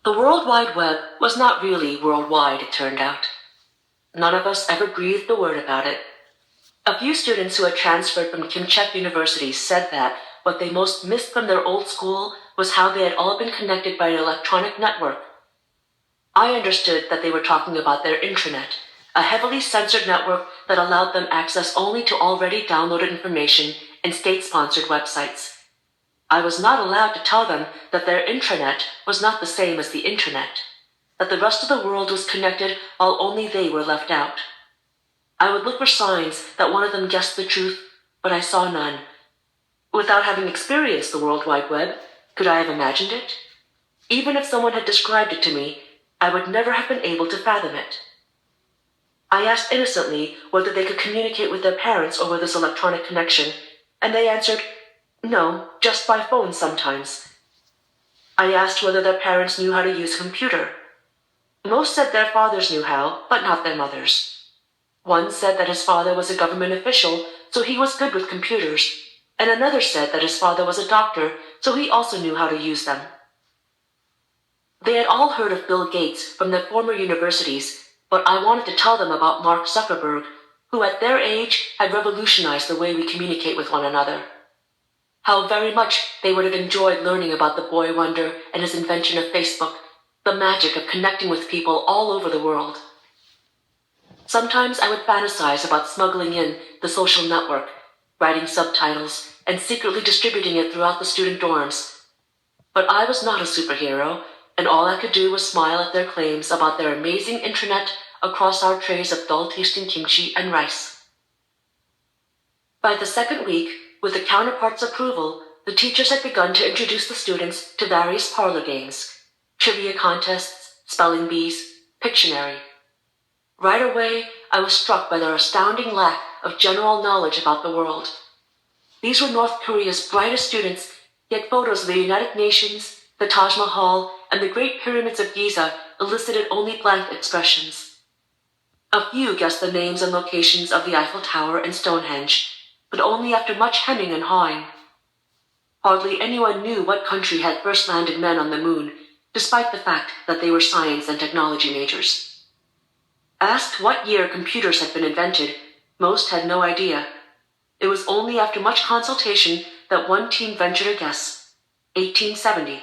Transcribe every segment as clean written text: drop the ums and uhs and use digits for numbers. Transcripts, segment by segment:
The World Wide Web was not really worldwide, it turned out. None of us ever breathed a word about it. A few students who had transferred from Kimchek University said that what they most missed from their old school was how they had all been connected by an electronic network. I understood that they were talking about their intranet, a heavily censored network that allowed them access only to already downloaded information and state-sponsored websites. I was not allowed to tell them that their intranet was not the same as the internet, that the rest of the world was connected while only they were left out. I would look for signs that one of them guessed the truth, but I saw none. Without having experienced the World Wide Web, could I have imagined it? Even if someone had described it to me, I would never have been able to fathom it. I asked innocently whether they could communicate with their parents over this electronic connection, and they answered, no, just by phone sometimes. I asked whether their parents knew how to use a computer. Most said their fathers knew how, but not their mothers. One said that his father was a government official, so he was good with computers, and another said that his father was a doctor, so he also knew how to use them. They had all heard of Bill Gates from their former universities, but I wanted to tell them about Mark Zuckerberg, who at their age had revolutionized the way we communicate with one another. How very much they would have enjoyed learning about the boy wonder and his invention of Facebook, the magic of connecting with people all over the world. Sometimes I would fantasize about smuggling in the social network, writing subtitles, and secretly distributing it throughout the student dorms. But I was not a superhero, and all I could do was smile at their claims about their amazing intranet across our trays of dull-tasting kimchi and rice. By the second week, with the counterpart's approval, the teachers had begun to introduce the students to various parlor games, trivia contests, spelling bees, Pictionary. Right away, I was struck by their astounding lack of general knowledge about the world. These were North Korea's brightest students, yet photos of the United Nations, the Taj Mahal, and the Great Pyramids of Giza elicited only blank expressions. A few guessed the names and locations of the Eiffel Tower and Stonehenge, but only after much hemming and hawing. Hardly anyone knew what country had first landed men on the moon, despite the fact that they were science and technology majors. Asked what year computers had been invented, most had no idea. It was only after much consultation that one team ventured a guess, 1870.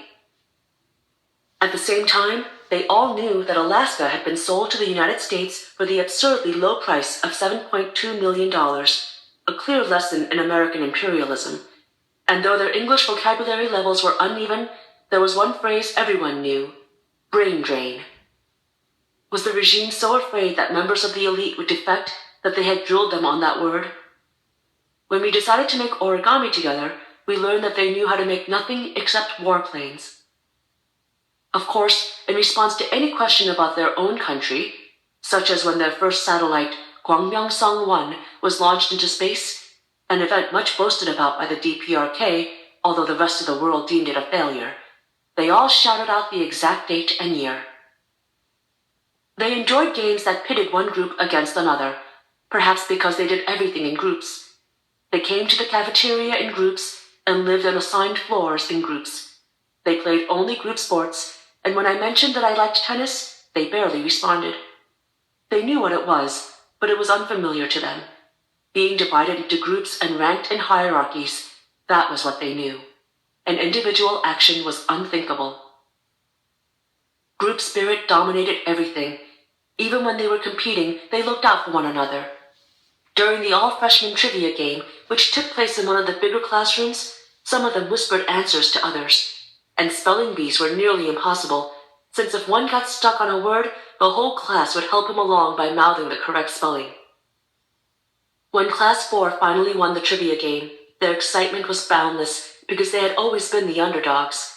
At the same time, they all knew that Alaska had been sold to the United States for the absurdly low price of $7.2 million, a clear lesson in American imperialism. And though their English vocabulary levels were uneven, there was one phrase everyone knew: brain drain. Was the regime so afraid that members of the elite would defect that they had drilled them on that word? When we decided to make origami together, we learned that they knew how to make nothing except warplanes. Of course, in response to any question about their own country, such as when their first satellite, Gwangbyongsong-1, was launched into space, an event much boasted about by the DPRK, although the rest of the world deemed it a failure, they all shouted out the exact date and year. They enjoyed games that pitted one group against another, perhaps because they did everything in groups. They came to the cafeteria in groups and lived on assigned floors in groups. They played only group sports, and when I mentioned that I liked tennis, they barely responded. They knew what it was, but it was unfamiliar to them. Being divided into groups and ranked in hierarchies, that was what they knew. And individual action was unthinkable. Group spirit dominated everything. Even when they were competing, they looked out for one another. During the all-freshman trivia game, which took place in one of the bigger classrooms, some of them whispered answers to others. And spelling bees were nearly impossible, since if one got stuck on a word, the whole class would help him along by mouthing the correct spelling. When Class 4 finally won the trivia game, their excitement was boundless because they had always been the underdogs.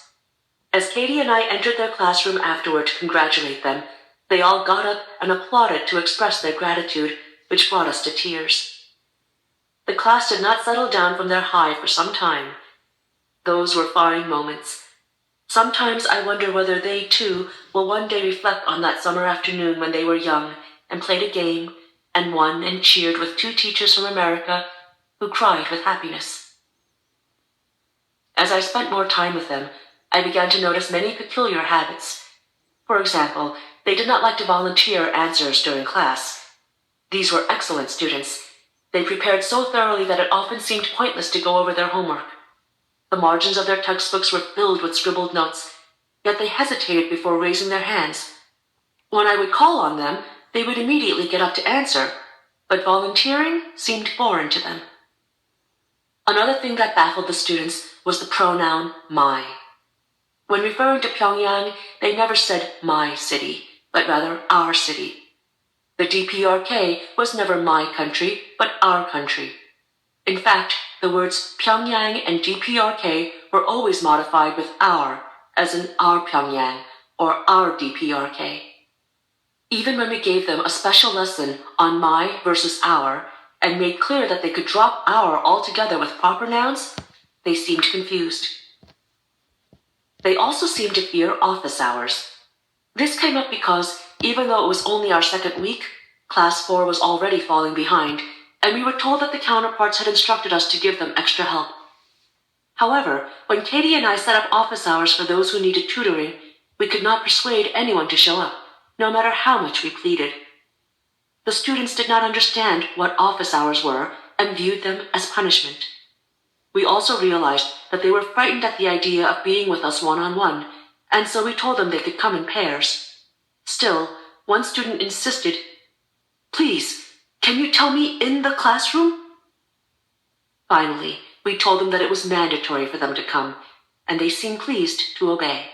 As Katie and I entered their classroom afterward to congratulate them, they all got up and applauded to express their gratitude, which brought us to tears. The class did not settle down from their high for some time. Those were fine moments. Sometimes I wonder whether they, too, will one day reflect on that summer afternoon when they were young and played a game and won and cheered with two teachers from America who cried with happiness. As I spent more time with them, I began to notice many peculiar habits. For example, they did not like to volunteer answers during class. These were excellent students. They prepared so thoroughly that it often seemed pointless to go over their homework. The margins of their textbooks were filled with scribbled notes, yet they hesitated before raising their hands. When I would call on them, they would immediately get up to answer, but volunteering seemed foreign to them. Another thing that baffled the students was the pronoun my. When referring to Pyongyang, they never said my city, but rather our city. The DPRK was never my country, but our country. In fact, the words Pyongyang and DPRK were always modified with our, as in our Pyongyang or our DPRK. Even when we gave them a special lesson on my versus our, and made clear that they could drop our altogether with proper nouns, they seemed confused. They also seemed to fear office hours. This came up because, even though it was only our second week, Class 4 was already falling behind, and we were told that the counterparts had instructed us to give them extra help. However, when Katie and I set up office hours for those who needed tutoring, we could not persuade anyone to show up, no matter how much we pleaded. The students did not understand what office hours were and viewed them as punishment. We also realized that they were frightened at the idea of being with us one-on-one, and so we told them they could come in pairs. Still, one student insisted, "Please, can you tell me in the classroom?" Finally, we told them that it was mandatory for them to come, and they seemed pleased to obey.